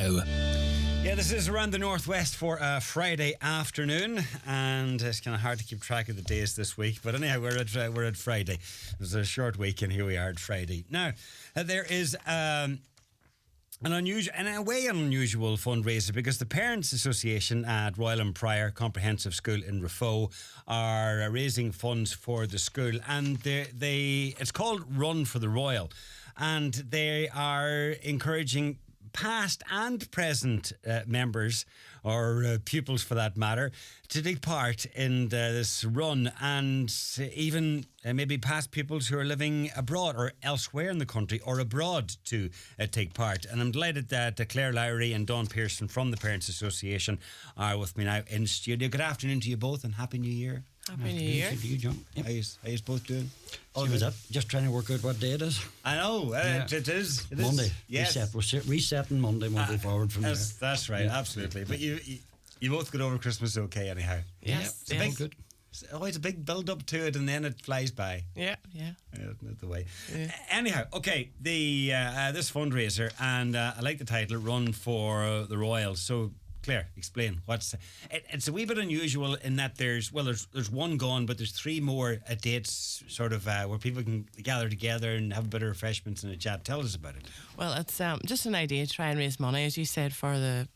now. Yeah, this is Around the Northwest for a Friday afternoon, and it's kind of hard to keep track of the days this week. But anyhow, we're at Friday. It was a short week, and here we are at Friday. Now, there is an unusual, in a way, an unusual fundraiser because the Parents Association at Royal and Pryor Comprehensive School in Raphoe are raising funds for the school, and it's called Run for the Royal, and they are encouraging past and present members or pupils for that matter to take part in this run, and even maybe past pupils who are living abroad or elsewhere in the country or abroad to take part. And I'm delighted that Claire Lowry and Dawn Pearson from the Parents Association are with me now in studio. Good afternoon to you both and Happy New Year. Happy New Year. To you, John. Yep. How you both doing? All good. Just trying to work out what day it is. I know, it is. Monday. Yes. We're resetting Monday. We'll go forward from there. That's right, absolutely. But you both got over Christmas okay anyhow. Yes. It's a big, good. It's always a big build up to it and then it flies by. Yeah. Not the way. Yeah. Anyhow, okay, the this fundraiser, and I like the title, Run for the Royal. So Claire, explain it's a wee bit unusual in that there's one gone, but there's three more dates sort of where people can gather together and have a bit of refreshments and a chat. Tell us about it. Well, it's just an idea to try and raise money, as you said, for the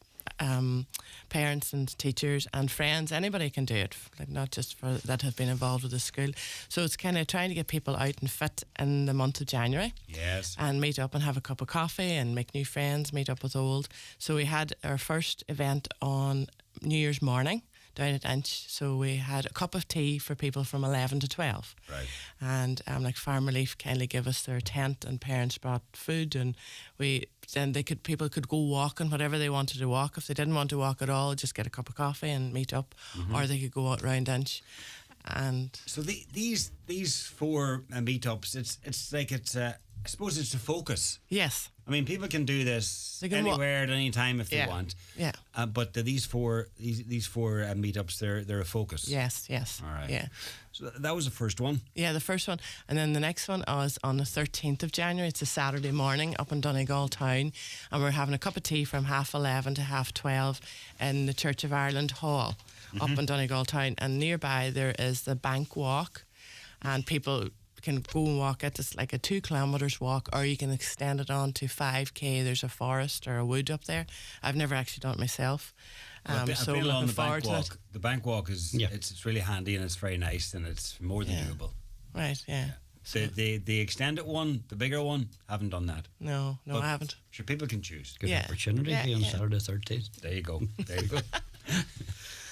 parents and teachers and friends. Anybody can do it, like not just for that have been involved with the school. So it's kind of trying to get people out and fit in the month of January. Yes. And meet up and have a cup of coffee and make new friends, meet up with old. So we had our first event on New Year's morning down at Inch. So we had a cup of tea for people from 11 to 12. Right. And like Farm Relief kindly gave us their tent, and parents brought food, and people could go walking, whatever they wanted to walk. If they didn't want to walk at all, just get a cup of coffee and meet up, or they could go out round Inch. And so these four meetups, it's like I suppose it's a focus. Yes. I mean, people can do this anywhere at any time if they want. Yeah. But these four meetups, they're a focus. Yes. All right. Yeah. So that was the first one. Yeah, the first one, and then the next one was on the 13th of January. It's a Saturday morning up in Donegal town, and we're having a cup of tea from 11:30 to 12:30 in the Church of Ireland Hall up in Donegal town. And nearby there is the Bank Walk, and people can go and walk it. It's like a 2 kilometres walk, or you can extend it on to 5k. There's a forest or a wood up there. I've never actually done it myself. I've been along the Bank Walk. The Bank Walk is it's really handy and it's very nice and it's more than doable. Right, yeah. So the extended one, the bigger one, haven't done that. No, I haven't. Sure, people can choose. Good opportunity on Saturday 13th. There you go.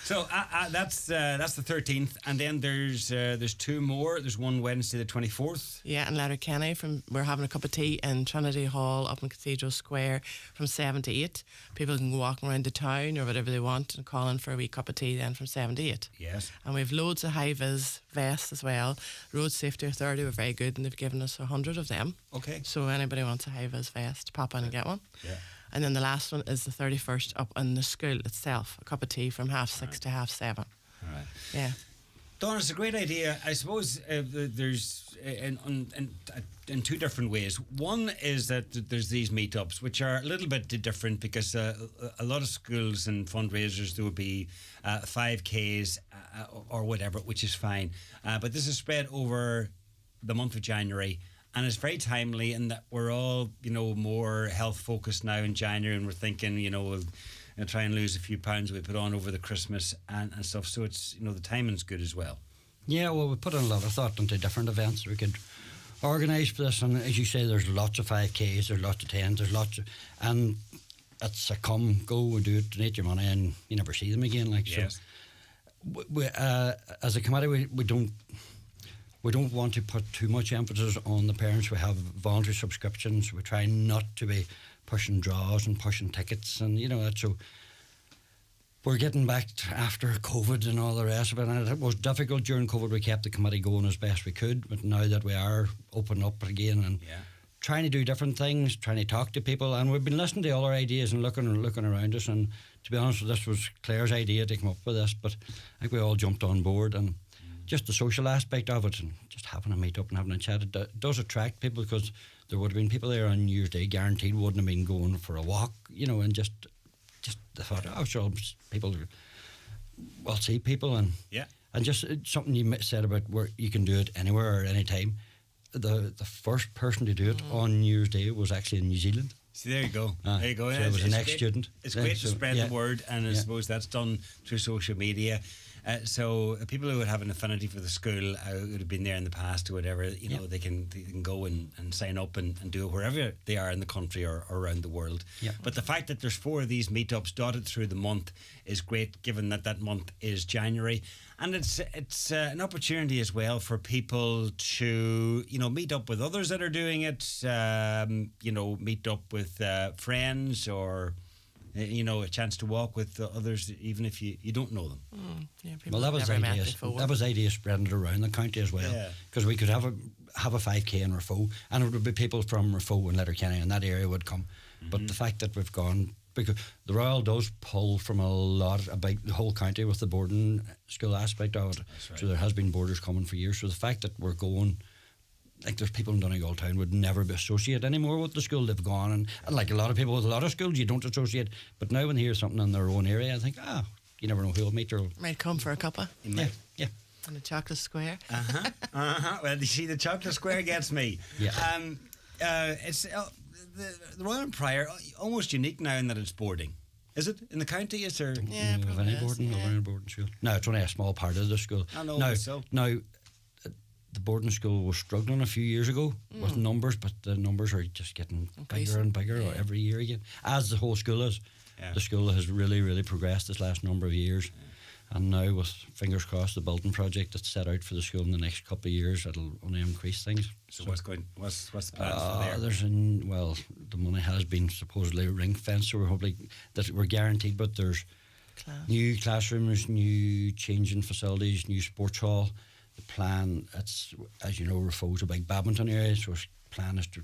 So that's the 13th, and then there's two more. There's one Wednesday the 24th. Yeah, in Letterkenny. We're having a cup of tea in Trinity Hall up in Cathedral Square from 7 to 8. People can go walking around the town or whatever they want and call in for a wee cup of tea then from 7 to 8. Yes. And we have loads of high-vis vests as well. Road Safety Authority were very good, and they've given us 100 of them. Okay. So anybody wants a high-vis vest, pop in and get one. Yeah. And then the last one is the 31st up in the school itself. A cup of tea from 6:30 to 7:30. All right. Yeah. Dawn, it's a great idea. I suppose there's in two different ways. One is that there's these meetups, which are a little bit different because a lot of schools and fundraisers, there would be 5Ks or whatever, which is fine. But this is spread over the month of January. And it's very timely in that we're all, more health focused now in January, and we're thinking, we'll try and lose a few pounds we put on over the Christmas and stuff. So it's, the timing's good as well. Yeah, well, we put in a lot of thought into different events we could organise for this. And as you say, there's lots of 5Ks, there's lots of 10s, there's lots of, and it's a come, go, and do it, donate your money, and you never see them again. Yes. So, we, as a committee, we don't want to put too much emphasis on the parents. We have voluntary subscriptions. We try not to be pushing draws and pushing tickets and that. So we're getting back after COVID and all the rest of it. And it was difficult during COVID. We kept the committee going as best we could. But now that we are open up again and trying to do different things, trying to talk to people, and we've been listening to all our ideas and looking around us. And to be honest, this was Claire's idea to come up with this. But I think we all jumped on board, and just the social aspect of it and just having a meet up and having a chat, it does attract people because there would have been people there on New Year's Day, guaranteed wouldn't have been going for a walk, and just they thought, oh, sure, people will see people, and Yeah. and just something you said about where you can do it anywhere or any time. The first person to do it on New Year's Day was actually in New Zealand. See, there you go. There you go. So it was an ex-student. It's great to spread the word, and I Yeah. suppose that's done through social media. So people who would have an affinity for the school, who would have been there in the past or whatever, they can go and sign up and do it wherever they are in the country or around the world. Yeah. But the fact that there's 4 of these meetups dotted through the month is great, given that month is January. And it's an opportunity as well for people to, meet up with others that are doing it, meet up with friends, or a chance to walk with others, even if you don't know them. People Well, that have was never met idea. before. That was idea spreading it around the county as well, Yeah. because we could have a 5K in Raphoe, and it would be people from Raphoe and Letterkenny and that area would come. But the fact that we've gone, because the Royal does pull from a lot about the whole county with the boarding school aspect of it. right. So there has been boarders coming for years. So the fact that we're going, like there's people in Donegal town would never be associated anymore with the school. They've gone, and like a lot of people with a lot of schools, you don't associate. But now when they hear something in their own area, I think, you never know who'll meet or Might come for a cuppa yeah. in the chocolate square. Well, you see, the chocolate square gets me. Yeah. It's the Royal and Prior, almost unique now in that it's boarding. Is it in the county? Is there? Yeah, Have probably any is, boarding? yeah. Have any boarding school? No, it's only a small part of the school. I know, Now, so. The boarding school was struggling a few years ago with numbers, but the numbers are just getting bigger and bigger every year again, as the whole school is. Yeah. The school has really, really progressed this last number of years. And now, with fingers crossed, the building project that's set out for the school in the next couple of years, it'll only increase things. So what's the plans for there? The money has been supposedly ring fenced, so we're hoping that we're guaranteed. But there's new classrooms, new changing facilities, new sports hall. The plan, it's, as you know, Raphoe's a big badminton area, so its plan is to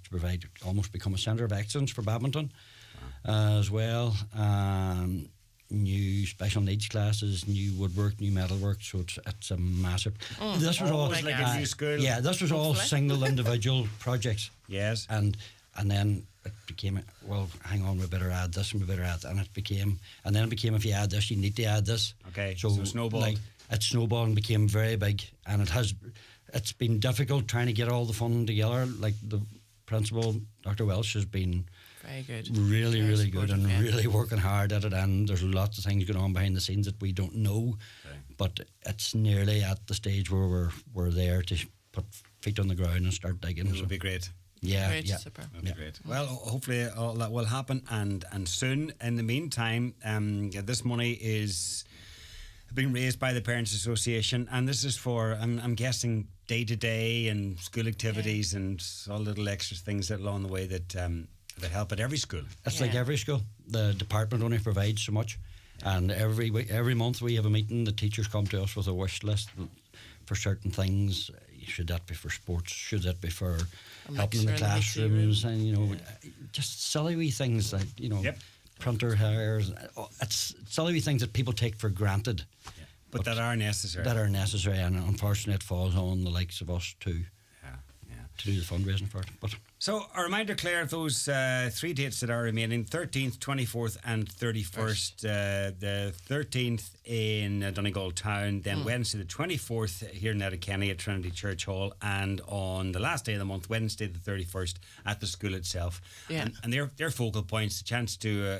provide, almost become a centre of excellence for badminton as well. New special needs classes, new woodwork, new metalwork, so it's a massive. This was all like a new school. Yeah, this was all single individual projects. Yes. And then it became, well, hang on, we better add this and we better add that. And it became, if you add this, you need to add this. Okay, so snowballed. It snowballed and became very big. And it's been difficult trying to get all the funding together. Like the principal, Dr. Welsh, has been Very good. really, Very really good and supportive, yeah. really working hard at it. And there's lots of things going on behind the scenes that we don't know. Right. But it's nearly at the stage where we're there to put feet on the ground and start digging. It would be great. Yeah, Great, yeah. super. That'd be great. Well, hopefully all that will happen and soon. In the meantime, this money is being raised by the Parents Association, and this is for, I'm guessing, day-to-day and school activities and all little extra things that along the way that help at every school. It's like every school. The department only provides so much, and every month we have a meeting. The teachers come to us with a wish list for certain things. Should that be for sports? Should that be for helping in the classrooms? And just silly wee things like printer hires. It's silly wee things that people take for granted, but that are necessary. And unfortunately, it falls on the likes of us to do the fundraising for it. But so a reminder, Claire, of those 3 dates that are remaining: 13th, 24th, and 31st. The 13th in Donegal Town, then Wednesday the 24th here in Letterkenny at Trinity Church Hall, and on the last day of the month, Wednesday the 31st, at the school itself. Yeah. And their focal points, a chance to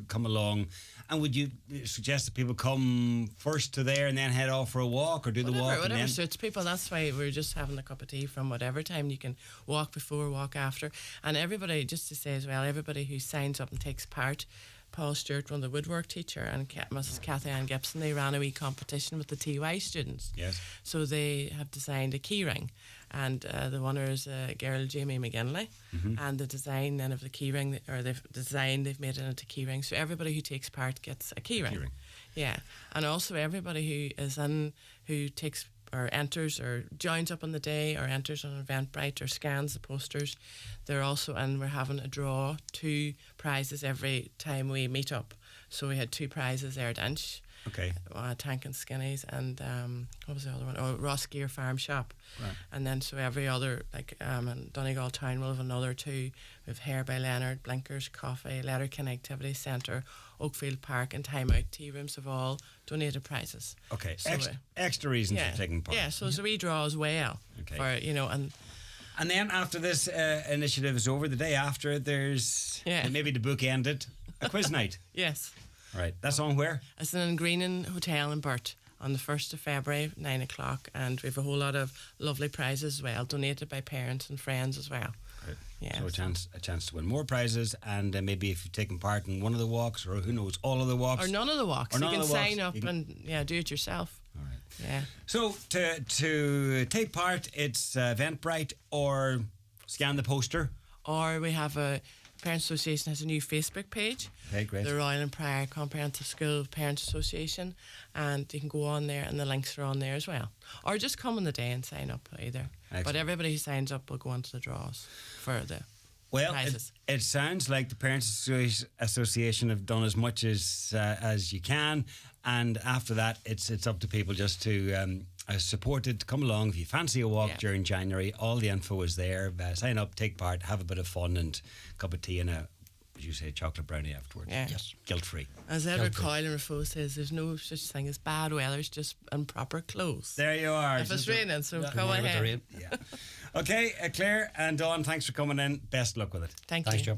come along. And would you suggest that people come first to there and then head off for a walk, or do the walk? Whatever suits people. That's why we're just having a cup of tea from whatever time. You can walk before, walk after. And everybody, just to say as well, everybody who signs up and takes part, Paul Stewart, one of the woodwork teacher, and Mrs. Cathy Ann Gibson, they ran a wee competition with the TY students. Yes. So they have designed a key ring, and the winner is a girl, Jamie McGinley, and the design then of the key ring, they've made it into key ring. So everybody who takes part gets a key ring. Yeah, and also everybody who takes or enters or joins up on the day or enters on Eventbrite or scans the posters, we're having a draw 2 prizes every time we meet up. So we had 2 prizes there at Inch, Okay. Tank and Skinnies, and what was the other one? Oh, Ross Gear Farm Shop. Right. And then so every other, like in Donegal Town we'll have another two. We have Hair by Leonard, Blinkers, Coffee, Letterkenny Activity Centre, Oakfield Park and Time Out Tea Rooms have all donated prizes. Okay. So, Extra reasons for taking part. Yeah, so it's a wee draw as well. Okay. For, And then after this initiative is over, the day after, there's maybe to bookend it, a quiz night. Yes. Right. That's on where? It's in Greenan Hotel in Burt on the 1st of February, 9 o'clock. And we have a whole lot of lovely prizes as well, donated by parents and friends as well. Right. Yeah, So a chance to win more prizes, and maybe if you've taken part in one of the walks, or who knows, all of the walks. Or none of the walks. Or You none can of the walks. sign up and do it yourself. All right. Yeah. So to take part, it's Eventbrite or scan the poster. Or we have Parents Association has a new Facebook page. Okay, great. The Royal and Prior Comprehensive School Parents Association, and you can go on there and the links are on there as well. Or just come on the day and sign up either. Excellent. But everybody who signs up will go onto the draws for the prizes. It sounds like the Parents Association have done as much as you can, and after that, it's up to people just to support it. Come along if you fancy a walk during January. All the info is there. Sign up, take part, have a bit of fun, and a cup of tea and a, would you say, chocolate brownie afterwards? Yeah. Yes, guilt free. As Edward Coyle and Rafo says, there's no such thing as bad weather, it's just improper clothes. There you are. If it's raining, so come ahead. Yeah. Okay, Claire and Dawn, thanks for coming in. Best luck with it. Thank you. Thanks, Joe.